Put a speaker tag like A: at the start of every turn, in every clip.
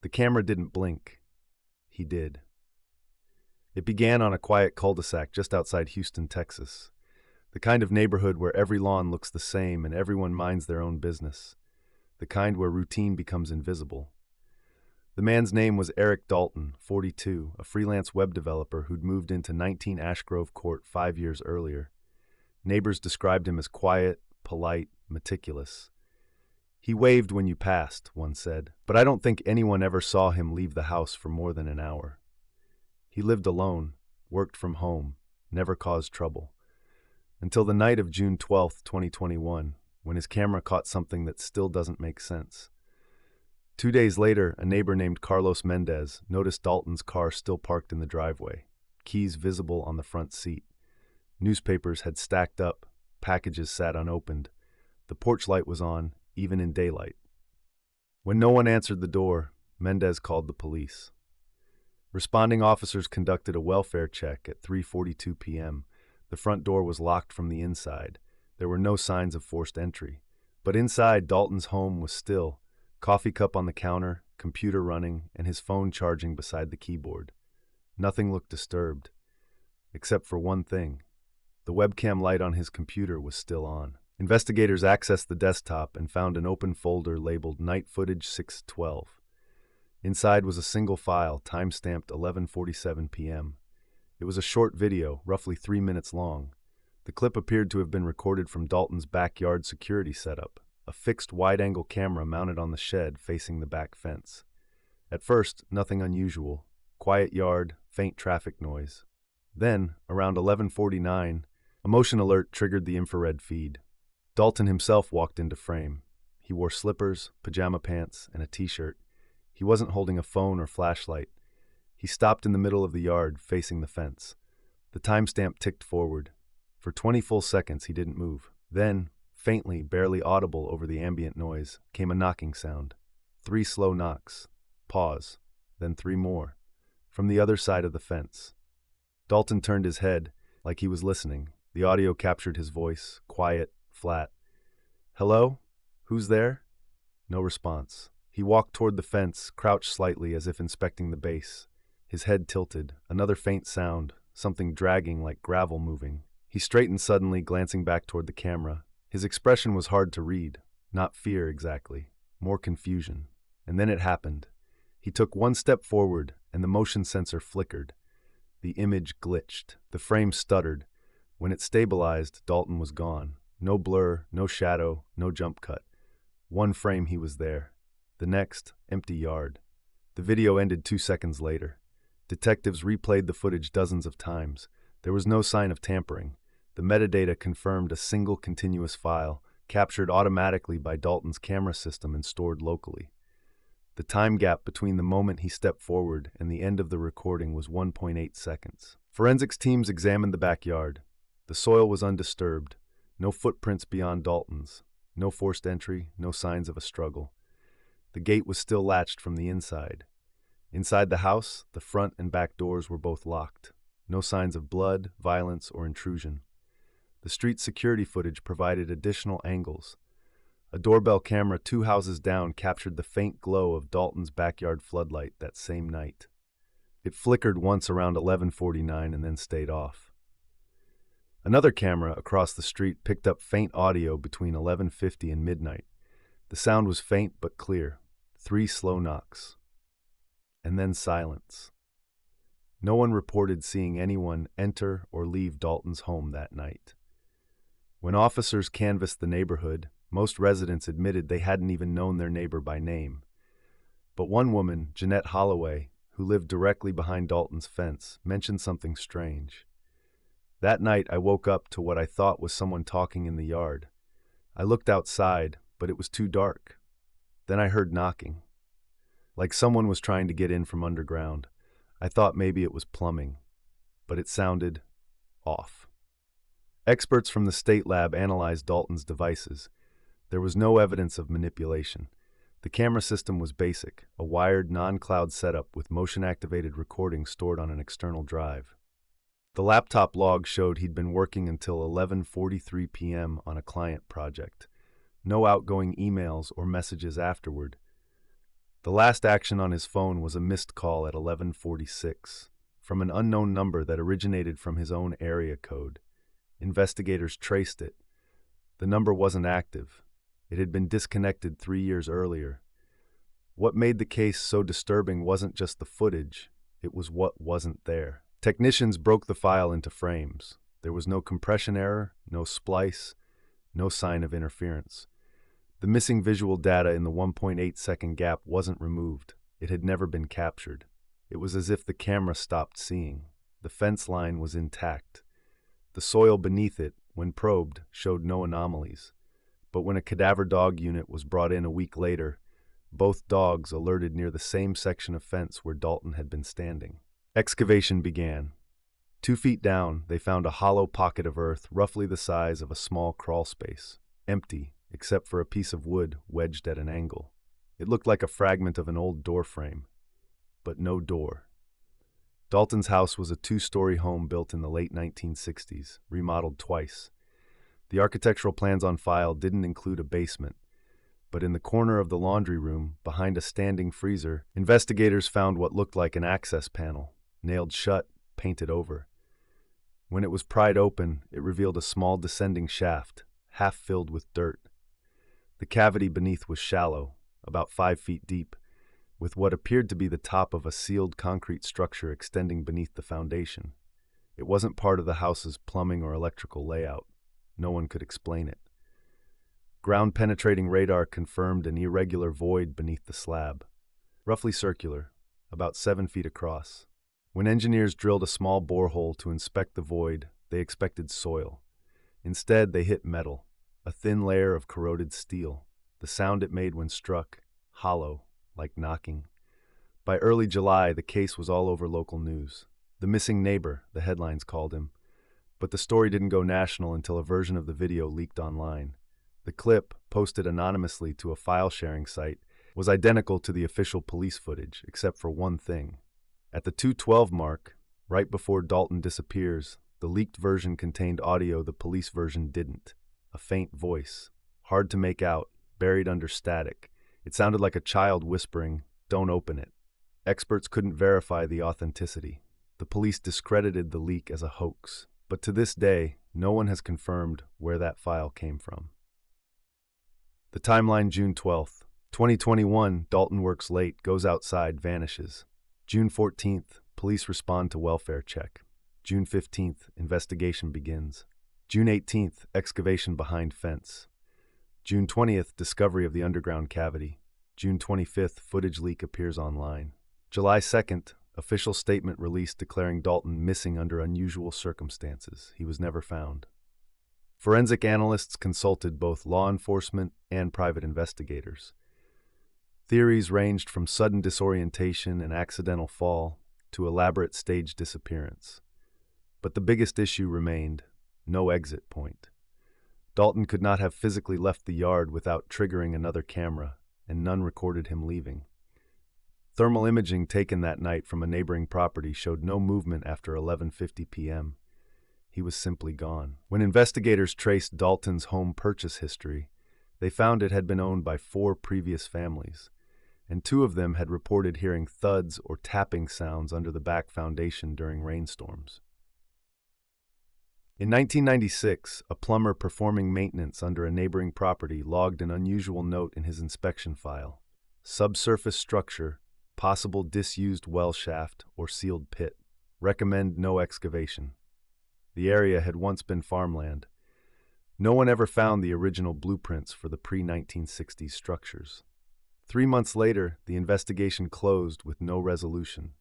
A: The camera didn't blink. He did. It began on a quiet cul-de-sac just outside Houston, Texas. The kind of neighborhood where every lawn looks the same and everyone minds their own business. The kind where routine becomes invisible. The man's name was Eric Dalton, 42, a freelance web developer who'd moved into 19 Ashgrove Court 5 years earlier. Neighbors described him as quiet, polite, meticulous. He waved when you passed, one said, but I don't think anyone ever saw him leave the house for more than an hour. He lived alone, worked from home, never caused trouble. Until the night of June 12, 2021, when his camera caught something that still doesn't make sense. 2 days later, a neighbor named Carlos Mendez noticed Dalton's car still parked in the driveway, keys visible on the front seat. Newspapers had stacked up, packages sat unopened. The porch light was on, even in daylight. When no one answered the door, Mendez called the police. Responding officers conducted a welfare check at 3:42 p.m. The front door was locked from the inside. There were no signs of forced entry. But inside, Dalton's home was still. Coffee cup on the counter, computer running, and his phone charging beside the keyboard. Nothing looked disturbed, except for one thing. The webcam light on his computer was still on. Investigators accessed the desktop and found an open folder labeled Night Footage 612. Inside was a single file, time-stamped 11:47 p.m. It was a short video, roughly 3 minutes long. The clip appeared to have been recorded from Dalton's backyard security setup, a fixed wide-angle camera mounted on the shed facing the back fence. At first, nothing unusual. Quiet yard, faint traffic noise. Then, around 11:49, a motion alert triggered the infrared feed. Dalton himself walked into frame. He wore slippers, pajama pants, and a t-shirt. He wasn't holding a phone or flashlight. He stopped in the middle of the yard, facing the fence. The timestamp ticked forward. For 20 full seconds, he didn't move. Then, faintly, barely audible over the ambient noise, came a knocking sound. 3 slow knocks. Pause. Then 3 more. From the other side of the fence. Dalton turned his head, like he was listening. The audio captured his voice, quiet, flat. "Hello? Who's there?" No response. He walked toward the fence, crouched slightly as if inspecting the base. His head tilted. Another faint sound, something dragging like gravel moving. He straightened suddenly, glancing back toward the camera. His expression was hard to read. Not fear exactly. More confusion. And then it happened. He took 1 step forward, and the motion sensor flickered. The image glitched. The frame stuttered. When it stabilized, Dalton was gone. No blur, no shadow, no jump cut. 1 frame he was there. The next, empty yard. The video ended 2 seconds later. Detectives replayed the footage dozens of times. There was no sign of tampering. The metadata confirmed a single continuous file, captured automatically by Dalton's camera system and stored locally. The time gap between the moment he stepped forward and the end of the recording was 1.8 seconds. Forensics teams examined the backyard. The soil was undisturbed. No footprints beyond Dalton's. No forced entry, no signs of a struggle. The gate was still latched from the inside. Inside the house, the front and back doors were both locked. No signs of blood, violence, or intrusion. The street security footage provided additional angles. A doorbell camera 2 houses down captured the faint glow of Dalton's backyard floodlight that same night. It flickered once around 11:49 and then stayed off. Another camera across the street picked up faint audio between 11:50 and midnight. The sound was faint but clear. 3 slow knocks. And then silence. No one reported seeing anyone enter or leave Dalton's home that night. When officers canvassed the neighborhood, most residents admitted they hadn't even known their neighbor by name. But one woman, Jeanette Holloway, who lived directly behind Dalton's fence, mentioned something strange. "That night I woke up to what I thought was someone talking in the yard. I looked outside, but it was too dark. Then I heard knocking. Like someone was trying to get in from underground. I thought maybe it was plumbing, but it sounded off." Experts from the state lab analyzed Dalton's devices. There was no evidence of manipulation. The camera system was basic, a wired non-cloud setup with motion-activated recording stored on an external drive. The laptop log showed he'd been working until 11:43 p.m. on a client project. No outgoing emails or messages afterward. The last action on his phone was a missed call at 11:46 from an unknown number that originated from his own area code. Investigators traced it. The number wasn't active. It had been disconnected 3 years earlier. What made the case so disturbing wasn't just the footage, it was what wasn't there. Technicians broke the file into frames. There was no compression error, no splice, no sign of interference. The missing visual data in the 1.8-second gap wasn't removed. It had never been captured. It was as if the camera stopped seeing. The fence line was intact. The soil beneath it, when probed, showed no anomalies. But when a cadaver dog unit was brought in a week later, both dogs alerted near the same section of fence where Dalton had been standing. Excavation began. 2 feet down, they found a hollow pocket of earth roughly the size of a small crawl space, empty, except for a piece of wood wedged at an angle. It looked like a fragment of an old door frame, but no door. Dalton's house was a 2-story home built in the late 1960s, remodeled twice. The architectural plans on file didn't include a basement, but in the corner of the laundry room, behind a standing freezer, investigators found what looked like an access panel, nailed shut, painted over. When it was pried open, it revealed a small descending shaft, half filled with dirt. The cavity beneath was shallow, about 5 feet deep, with what appeared to be the top of a sealed concrete structure extending beneath the foundation. It wasn't part of the house's plumbing or electrical layout. No one could explain it. Ground-penetrating radar confirmed an irregular void beneath the slab, roughly circular, about 7 feet across. When engineers drilled a small borehole to inspect the void, they expected soil. Instead, they hit metal, a thin layer of corroded steel. The sound it made when struck, hollow, like knocking. By early July, the case was all over local news. The missing neighbor, the headlines called him. But the story didn't go national until a version of the video leaked online. The clip, posted anonymously to a file-sharing site, was identical to the official police footage, except for one thing. At the 2:12 mark, right before Dalton disappears, the leaked version contained audio the police version didn't. A faint voice, hard to make out, buried under static. It sounded like a child whispering, "Don't open it." Experts couldn't verify the authenticity. The police discredited the leak as a hoax, but to this day, no one has confirmed where that file came from. The timeline: June 12th. 2021, Dalton works late, goes outside, vanishes. June 14th, police respond to welfare check. June 15th, investigation begins. June 18th, excavation behind fence. June 20th, discovery of the underground cavity. June 25th, footage leak appears online. July 2nd, official statement released declaring Dalton missing under unusual circumstances. He was never found. Forensic analysts consulted both law enforcement and private investigators. Theories ranged from sudden disorientation and accidental fall to elaborate staged disappearance. But the biggest issue remained: no exit point. Dalton could not have physically left the yard without triggering another camera, and none recorded him leaving. Thermal imaging taken that night from a neighboring property showed no movement after 11:50 p.m. He was simply gone. When investigators traced Dalton's home purchase history, they found it had been owned by 4 previous families, and 2 of them had reported hearing thuds or tapping sounds under the back foundation during rainstorms. In 1996, a plumber performing maintenance under a neighboring property logged an unusual note in his inspection file: subsurface structure, possible disused well shaft or sealed pit. Recommend no excavation. The area had once been farmland. No one ever found the original blueprints for the pre-1960s structures. 3 months later, the investigation closed with no resolution.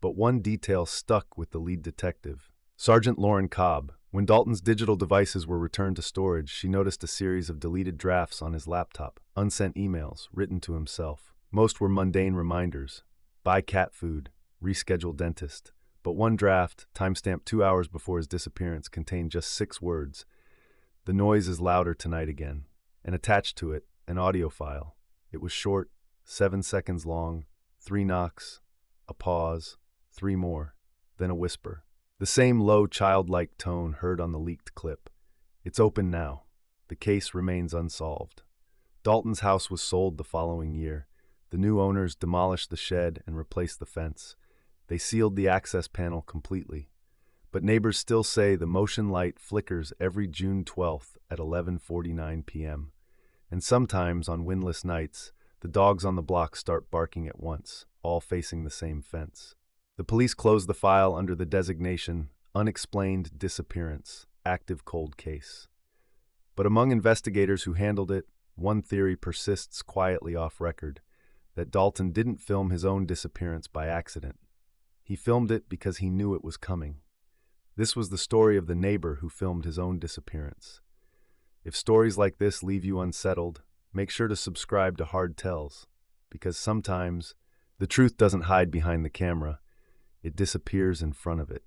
A: But one detail stuck with the lead detective, Sergeant Lauren Cobb. When Dalton's digital devices were returned to storage, she noticed a series of deleted drafts on his laptop, unsent emails written to himself. Most were mundane reminders: buy cat food, reschedule dentist. But one draft, timestamped 2 hours before his disappearance, contained just 6 words: "The noise is louder tonight again," and attached to it, an audio file. It was short, 7 seconds long, 3 knocks, a pause, 3 more, then a whisper. The same low, childlike tone heard on the leaked clip. "It's open now. The case remains unsolved." Dalton's house was sold the following year. The new owners demolished the shed and replaced the fence. They sealed the access panel completely. But neighbors still say the motion light flickers every June 12th at 11:49 p.m. And sometimes, on windless nights, the dogs on the block start barking at once, all facing the same fence. The police closed the file under the designation Unexplained Disappearance, Active Cold Case. But among investigators who handled it, one theory persists quietly off record, that Dalton didn't film his own disappearance by accident. He filmed it because he knew it was coming. This was the story of the neighbor who filmed his own disappearance. If stories like this leave you unsettled, make sure to subscribe to Hard Tells, because sometimes the truth doesn't hide behind the camera, it disappears in front of it.